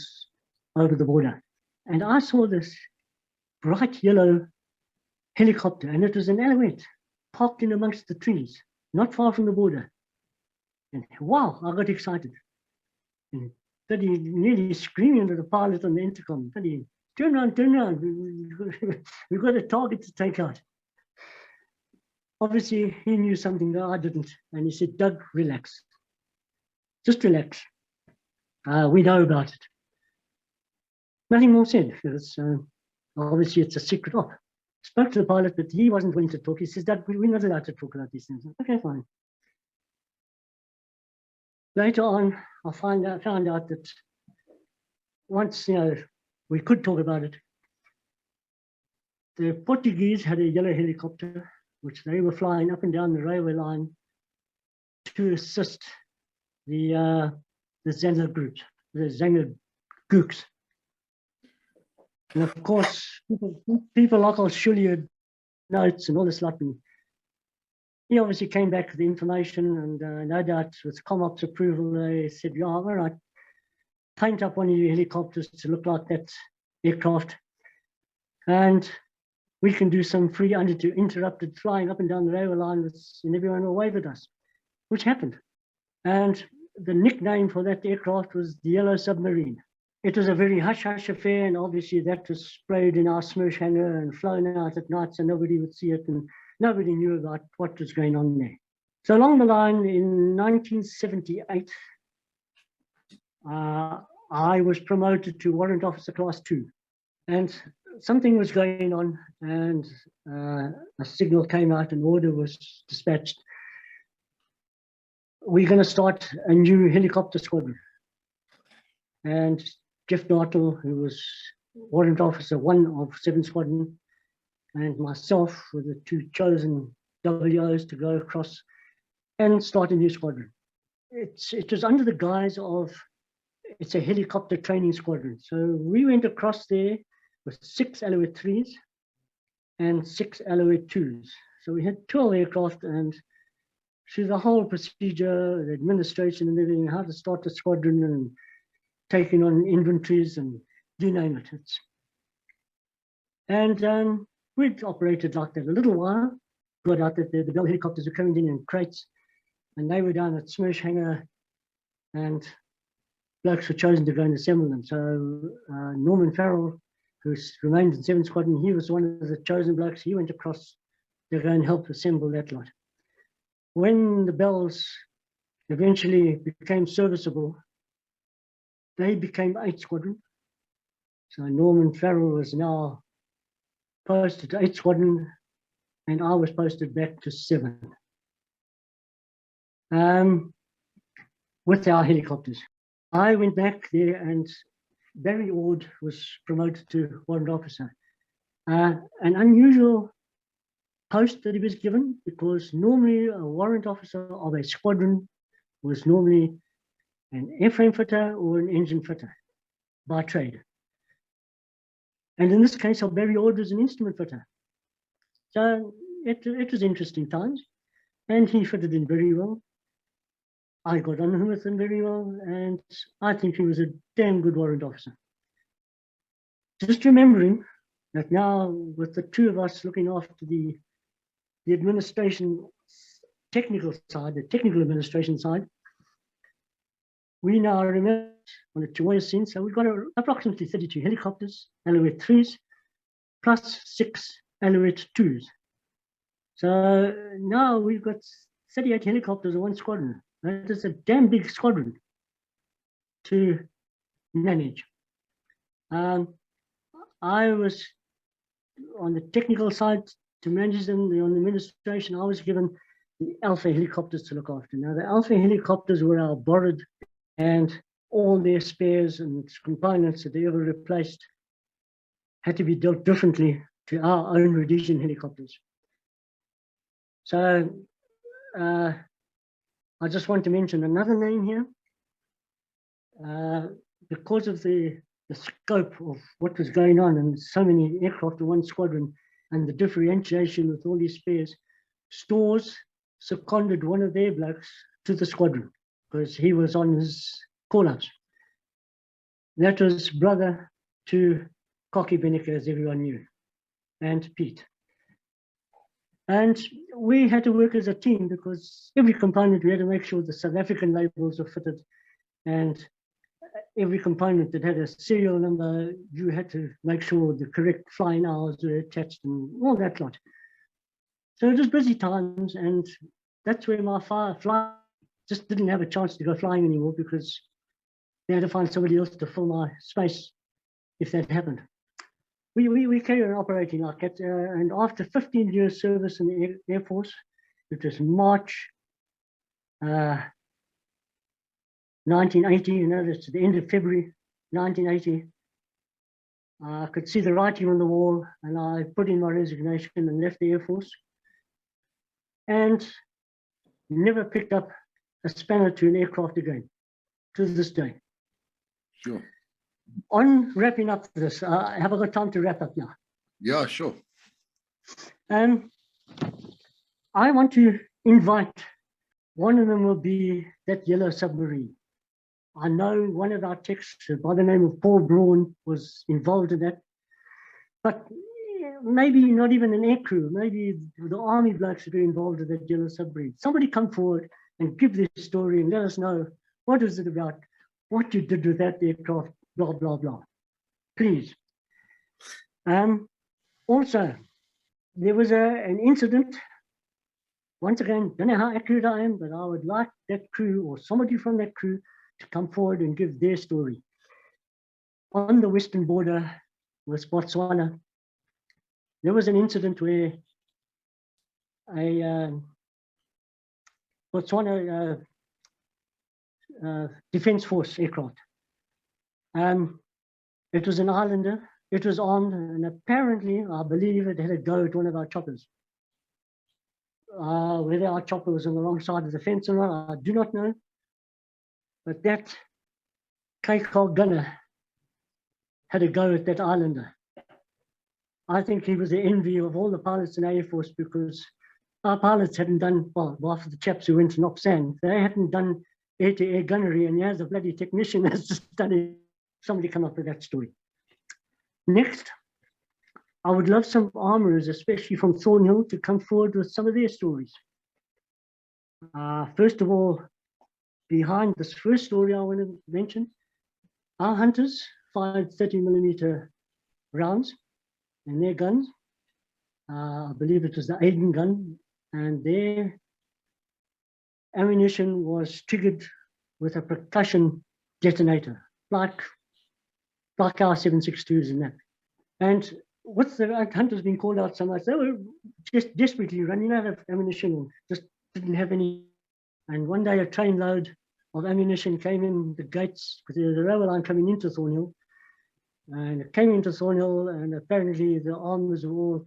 over the border. And I saw this bright yellow helicopter, and it was an Alouette parked in amongst the trees, not far from the border. And wow, I got excited. And Daddy nearly screaming to the pilot on the intercom, Daddy, turn around, we've got a target to take out. Obviously, he knew something that I didn't, and he said, Doug, relax. Just relax. We know about it. Nothing more said, because obviously it's a secret op. Spoke to the pilot, but he wasn't willing to talk. He says, Doug, we're not allowed to talk about these things. Okay, fine. Later on, I found out that once, we could talk about it, the Portuguese had a yellow helicopter, which they were flying up and down the railway line to assist the Zanger groups, the Zanger gooks. And of course, people like Shully had notes and all this lot. And he obviously came back with the information, and no doubt with ComOp's approval, they said, yeah, all right, paint up one of your helicopters to look like that aircraft, and we can do some free uninterrupted flying up and down the railway line, and everyone will wave at us, which happened. And the nickname for that aircraft was the Yellow Submarine. it was a very hush-hush affair, and obviously that was sprayed in our smash hangar and flown out at night so nobody would see it, and nobody knew about what was going on there. So along the line in 1978, I was promoted to Warrant Officer Class 2, and something was going on, and a signal came out, an order was dispatched. We're going to start a new helicopter squadron. And Jeff Nartle, who was Warrant Officer 1 of 7 Squadron, and myself were the 2 chosen WOs to go across and start a new squadron. It was under the guise of, it's a helicopter training squadron. So we went across there with 6 Alouette 3s and 6 Alouette 2s. So we had 12 aircraft, and through the whole procedure, the administration and everything, how to start a squadron and taking on inventories and you name it. And we'd operated like that a little while. Got out that the Bell helicopters were coming in crates, and they were down at Smersh Hangar, and blokes were chosen to go and assemble them. So Norman Farrell, who remained in 7 Squadron, he was one of the chosen blokes. He went across to go and help assemble that lot. When the Bells eventually became serviceable, they became 8 Squadron. So Norman Farrell was now posted to 8 Squadron, and I was posted back to 7 with our helicopters. I went back there, and Barry Ord was promoted to Warrant Officer. An unusual post that he was given, because normally a Warrant Officer of a squadron was normally an airframe fitter or an engine fitter by trade. And in this case, Barry Ord was an instrument fitter. So it was interesting times, and he fitted in very well. I got on with him very well, and I think he was a damn good warrant officer. Just remembering that now, with the 2 of us looking after the administration technical side, the technical administration side, we now remember on a Chihuahua scene, so we've got approximately 32 helicopters, Alouette 3s, plus 6 Alouette 2s. So now we've got 38 helicopters in 1 squadron. That is a damn big squadron to manage. I was on the technical side to manage them. On the administration, I was given the Alpha helicopters to look after. Now, the Alpha helicopters were our borrowed, and all their spares and components that they ever replaced had to be dealt differently to our own Rhodesian helicopters. So I just want to mention another name here. Because of the scope of what was going on and so many aircraft in 1 squadron and the differentiation with all these spares, Stores seconded one of their blokes to the squadron because he was on his call-ups. That was brother to Cocky Beneke, as everyone knew, and Pete. And we had to work as a team because every component, we had to make sure the South African labels were fitted, and every component that had a serial number, you had to make sure the correct flying hours were attached and all that lot. So it was busy times, and that's where my fly just didn't have a chance to go flying anymore because they had to find somebody else to fill my space if that happened. We carried on operating like that, and after 15 years service in the Air Force, it was March 1980, you know, that's the end of February 1980. I could see the writing on the wall, and I put in my resignation and left the Air Force, and never picked up a spanner to an aircraft again, to this day. Sure. On wrapping up this, have I got time to wrap up now? Yeah, sure. I want to invite, one of them will be that yellow submarine. I know one of our techs by the name of Paul Braun was involved in that, but maybe not even an air crew, maybe the army blokes that were involved in that yellow submarine. Somebody come forward and give this story and let us know what is it about, what you did with that aircraft, blah, blah, blah. Please. Also, there was an incident. Once again, don't know how accurate I am, but I would like that crew or somebody from that crew to come forward and give their story. On the western border with Botswana, there was an incident where a Botswana Defence Force aircraft. It was an Islander, it was armed, and apparently, I believe it had a go at one of our choppers. Whether our chopper was on the wrong side of the fence or not, I do not know. But that K-car gunner had a go at that Islander. I think he was the envy of all the pilots in the Air Force, because our pilots hadn't done, well, after the chaps who went to knock sand, they hadn't done air-to-air gunnery, and here's a bloody technician has just done it. Somebody come up with that story. Next, I would love some armourers, especially from Thornhill, to come forward with some of their stories. First of all, behind this first story I want to mention, our hunters fired 30mm rounds in their guns. I believe it was the Aiden gun, and their ammunition was triggered with a percussion detonator, like our 7.62s and that. And with the hunters being called out so much, they were just desperately running out of ammunition and just didn't have any. And one day a trainload of ammunition came in the gates, because there was a railway line coming into Thornhill, and it came into Thornhill, and apparently the armourers were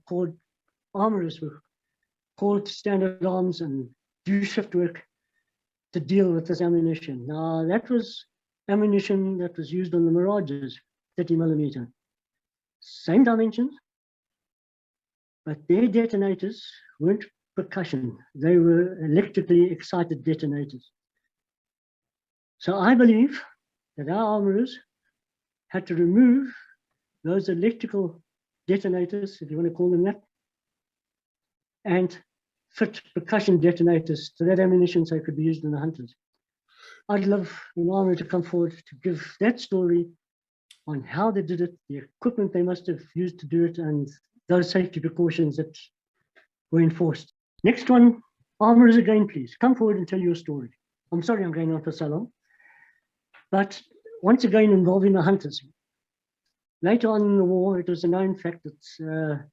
called to stand at arms and do shift work to deal with this ammunition. Now, that was ammunition that was used on the Mirages, 30mm. Same dimensions, but their detonators weren't percussion. They were electrically excited detonators. So I believe that our armourers had to remove those electrical detonators, if you want to call them that, and fit percussion detonators to that ammunition so it could be used in the hunters. I'd love an armourer to come forward to give that story on how they did it, the equipment they must have used to do it, and those safety precautions that were enforced. Next one, armourers again, please. Come forward and tell your story. I'm sorry I'm going on for so long. But once again, involving the hunters. Later on in the war, it was a known fact that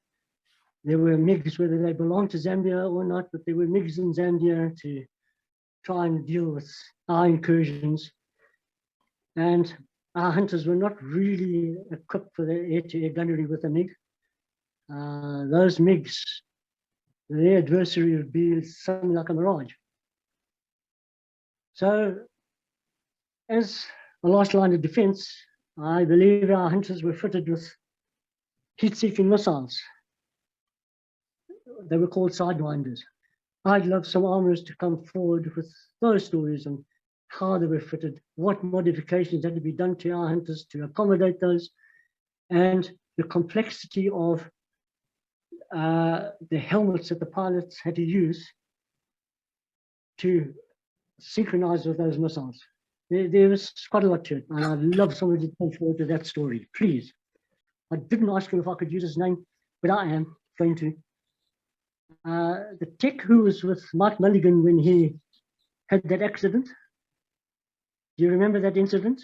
there were MiGs, whether they belonged to Zambia or not, but there were MiGs in Zambia to try and deal with our incursions. And our hunters were not really equipped for the air-to-air gunnery with a MiG. Those MiGs, their adversary would be something like a Mirage. So, as a last line of defense, I believe our hunters were fitted with heat-seeking missiles. They were called Sidewinders. I'd love some armourers to come forward with those stories on how they were fitted, what modifications had to be done to our hunters to accommodate those, and the complexity of the helmets that the pilots had to use to synchronize with those missiles. There was quite a lot to it, and I'd love somebody to come forward to that story, please. I didn't ask him if I could use his name, but I am going to. The tech who was with Mike Mulligan when he had that accident, do you remember that incident?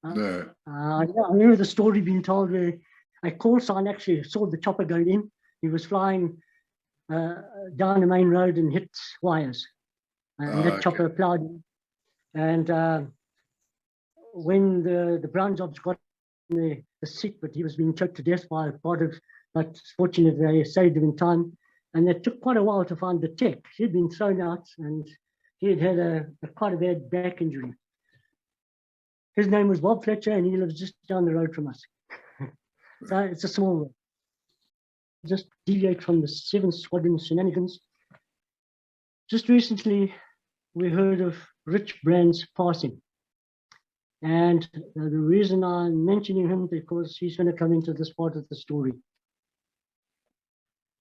No. I remember the story being told where a call sign actually saw the chopper going in. He was flying down the main road and hit wires. And that chopper plowed in. And when the brown jobs got in the seat, but he was being choked to death by part of, but fortunately they saved him in time. And it took quite a while to find the tech. He'd been thrown out and he had had quite a bad back injury. His name was Bob Fletcher, and he lives just down the road from us. So it's a small world. Just deviate from the 7th Squadron shenanigans. Just recently, we heard of Rich Brand's passing. And the reason I'm mentioning him, because he's going to come into this part of the story.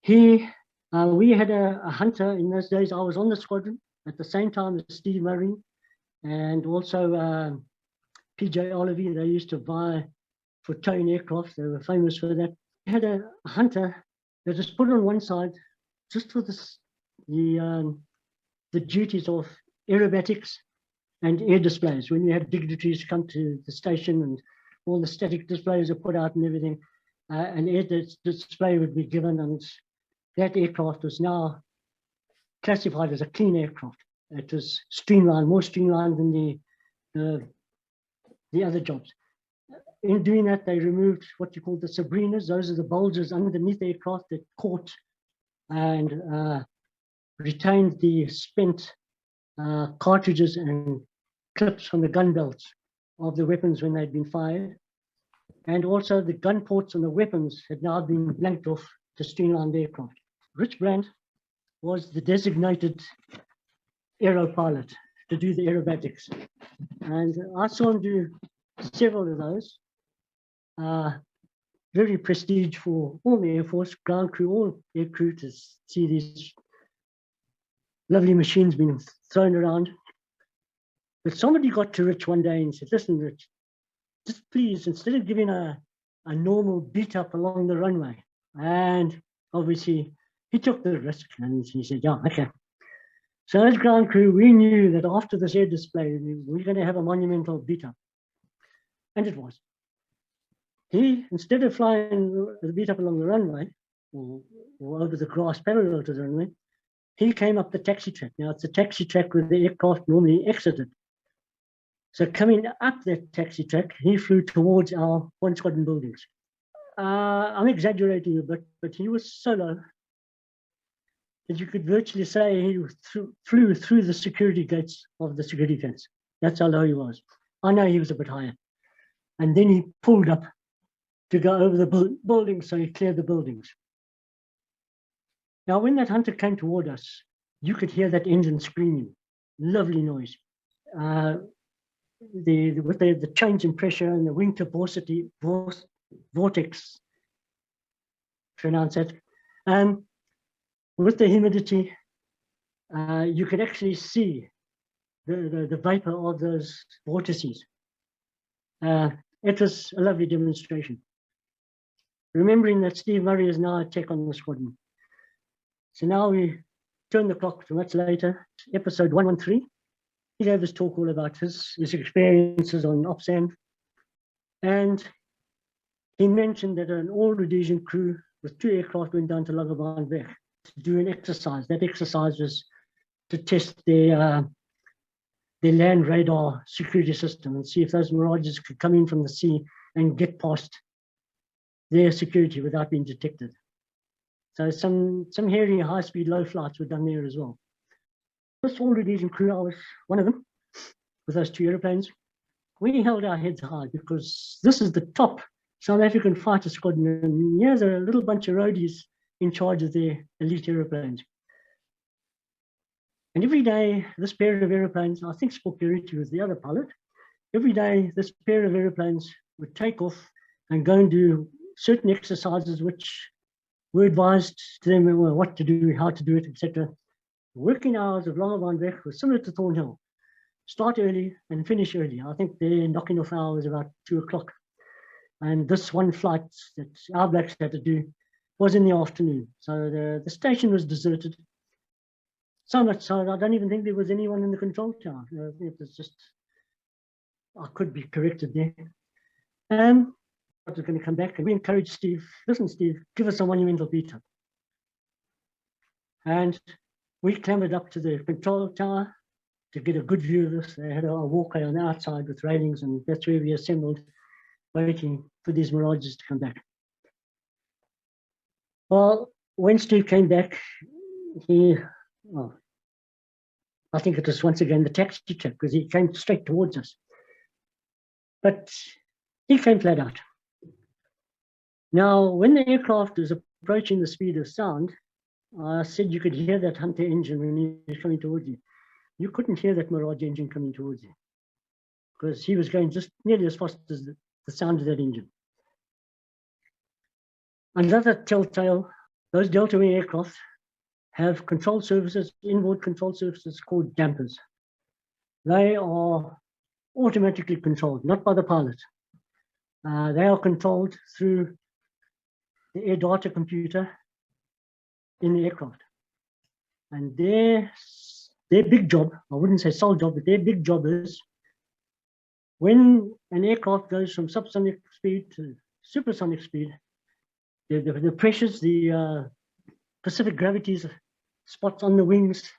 We had a hunter in those days. I was on the squadron at the same time as Steve Murray, and also PJ Olivey, they used to vie for towing aircraft. They were famous for that. They had a hunter that was put on one side just for this, the duties of aerobatics and air displays. When you had dignitaries come to the station and all the static displays are put out and everything, an air display would be given, and that aircraft was now classified as a clean aircraft. It was streamlined, more streamlined than the other jobs. In doing that, they removed what you call the Sabrinas. Those are the bulges underneath the aircraft that caught and retained the spent cartridges and clips from the gun belts of the weapons when they'd been fired. And also the gun ports on the weapons had now been blanked off to streamline the aircraft. Rich Brand was the designated aero pilot to do the aerobatics. And I saw him do several of those. Very prestige for all the Air Force, ground crew, all air crew to see these lovely machines being thrown around. But somebody got to Rich one day and said, listen, Rich, just please, instead of giving a normal beat up along the runway, and obviously he took the risk and he said, yeah, okay. So as ground crew, we knew that after this air display, we were going to have a monumental beat up. And it was. He, instead of flying the beat up along the runway or over the grass parallel to the runway, he came up the taxi track. Now it's a taxi track where the aircraft normally exited. So coming up that taxi track, he flew towards our one squadron buildings. I'm exaggerating a bit, but he was so low that you could virtually say he flew through the security gates of the security fence. That's how low he was. I know he was a bit higher. And then he pulled up to go over the buildings, so he cleared the buildings. Now, when that hunter came toward us, you could hear that engine screaming. Lovely noise. With the change in pressure and the wing to vortex, pronounce it, with the humidity, you could actually see the vapor of those vortices. It was a lovely demonstration. Remembering that Steve Murray is now a tech on the squadron. So now we turn the clock to much later, episode 113. He gave us talk all about his experiences on OPSAN. And he mentioned that an all Rhodesian crew with 2 aircraft went down to Lagerbaanweg to do an exercise. That exercise was to test their land radar security system and see if those mirages could come in from the sea and get past their security without being detected. So some hairy high-speed low flights were done there as well. This all Rhodesian crew, I was one of them with those 2 airplanes. We held our heads high because this is the top South African fighter squadron, and here's a little bunch of roadies in charge of their elite airplanes. And every day, this pair of airplanes, I think Spokiriti was the other pilot, every day this pair of airplanes would take off and go and do certain exercises which were advised to them what to do, how to do it, etc. Working hours of Lagerbaanweg was similar to Thornhill. Start early and finish early. I think their knocking off hour was about 2 o'clock. And this one flight that our blacks had to do was in the afternoon. So the station was deserted. So much so I don't even think there was anyone in the control tower. It was just, I could be corrected there. I was going to come back and we encouraged Steve, listen, Steve, give us a monumental beat up. And we clambered up to the control tower to get a good view of this. They had a walkway on the outside with railings, and that's where we assembled, waiting for these mirages to come back. Well, when Steve came back, I think it was once again the taxi trip, because he came straight towards us. But he came flat out. Now, when the aircraft was approaching the speed of sound, I said you could hear that Hunter engine when he was coming towards you. You couldn't hear that Mirage engine coming towards you, because he was going just nearly as fast as the sound of that engine. Another telltale, those Delta Wing aircraft have control surfaces, inboard control surfaces called dampers. They are automatically controlled, not by the pilot. They are controlled through the air data computer in the aircraft. And their big job, I wouldn't say sole job, but their big job is when an aircraft goes from subsonic speed to supersonic speed, the pressures, the specific gravities spots on the wings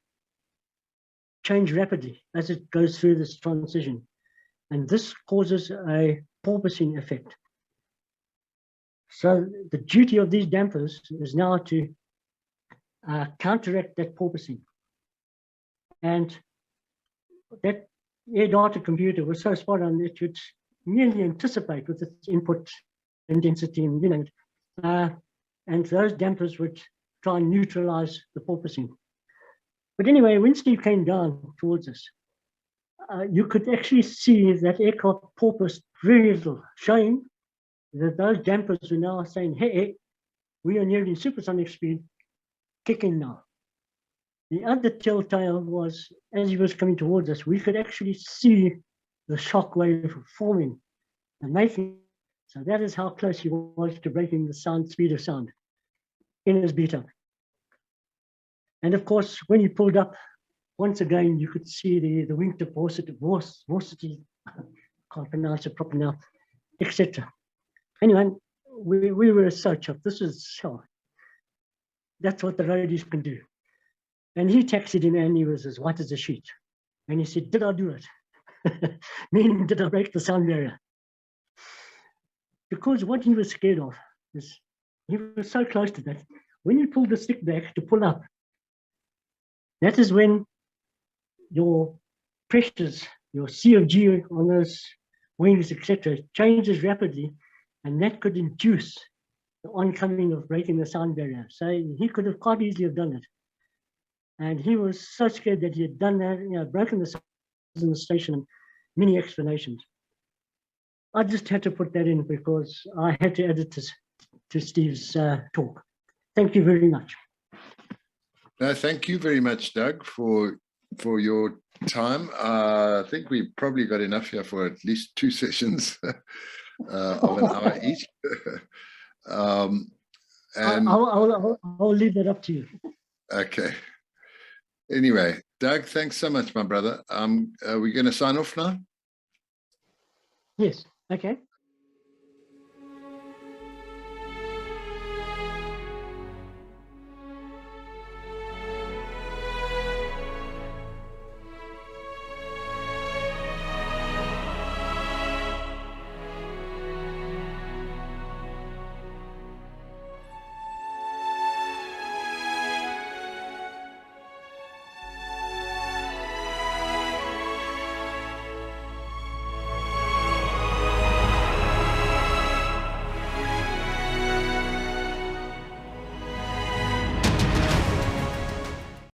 change rapidly as it goes through this transition. And this causes a porpoising effect. So the duty of these dampers is now to counteract that porpoising. And that air data computer was so spot on that it would merely anticipate with its input and density and, you know, and those dampers would try and neutralize the porpoising. But anyway, when Steve came down towards us, you could actually see that aircraft porpoised very little, showing that those dampers were now saying, hey, we are nearing supersonic speed, kick in now. The other telltale was, as he was coming towards us, we could actually see the shock wave forming and making. So that is how close he was to breaking the sound speed of sound in his beta. And of course, when he pulled up, once again, you could see the wingtip velocity, can't pronounce it properly now, etc. Anyway, we were so chuffed. This is so, that's what the roadies can do. And he texted him and he was as white as a sheet. And he said, did I do it? Meaning, did I break the sound barrier? Because what he was scared of is, he was so close to that. When you pull the stick back to pull up, that is when your pressures, your C of G on those wings, etc., changes rapidly, and that could induce the oncoming of breaking the sound barrier. So he could have quite easily have done it. And he was so scared that he had done that, you know, broken the sound in the station, and many explanations. I just had to put that in because I had to add it to Steve's talk. Thank you very much. No, thank you very much, Doug, for your time. I think we probably got enough here for at least 2 sessions of an hour each. And I'll leave that up to you. Okay. Anyway, Doug, thanks so much, my brother. Are we going to sign off now? Yes. Okay.